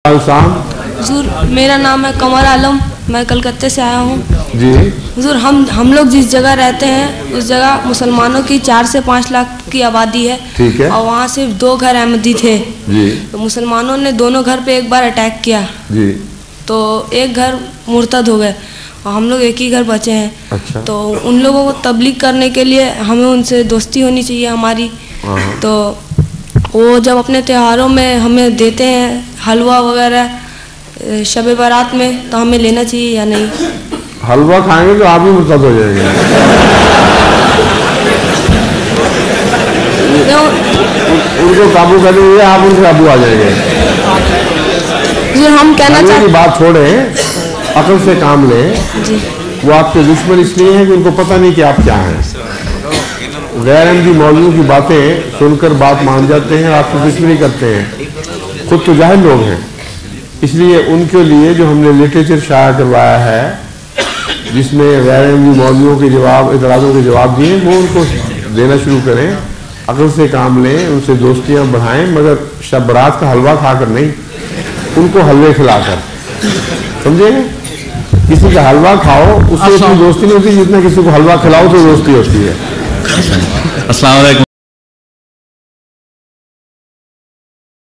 हुजूर, मेरा नाम है कमर आलम, मैं कलकत्ते से आया हूँ जी। हुजूर, हम लोग जिस जगह रहते हैं उस जगह मुसलमानों की 4 से 5 लाख की आबादी है। ठीक है। और वहाँ सिर्फ 2 घर अहमदी थे जी। तो मुसलमानों ने दोनों घर पे एक बार अटैक किया जी। तो एक घर मुर्तद हो गए और हम लोग एक ही घर बचे हैं। अच्छा। तो उन लोगों को तबलीग करने के लिए हमें उनसे दोस्ती होनी चाहिए हमारी। तो वो जब अपने त्योहारों में हमें देते हैं हलवा वगैरह शब बारात में, तो हमें लेना चाहिए या नहीं? हलवा खाएंगे तो आप भी मुर्तद हो जाएंगे। उनको काबू करेंगे, आप उनसे काबू आ जाएंगे। हम कहना चाहते हैं बात छोड़ें, अकल से काम लें। वो आपके दुश्मन इसलिए हैं कि उनको पता नहीं कि आप क्या हैं। गैर अहमदी मौलवियों की बातें सुनकर बात मान जाते हैं, आपकी दुश्मनी करते हैं। खुद तो जाहिल लोग हैं, इसलिए उनके लिए जो हमने लिटरेचर शाया करवाया है जिसमें गैर अहमदी मौलवियों के जवाब, इतराज़ों के जवाब दिए, वो उनको देना शुरू करें। अकल से काम लें, उनसे दोस्तियां बढ़ाएं, मगर शब बारात का हलवा खाकर नहीं, उनको हलवे खिलाकर। समझे? किसी का हलवा खाओ उससे इतनी दोस्ती नहीं होती जितना किसी को हलवा खिलाओ तो दोस्ती होती है। अस्सलाम वालेकुम।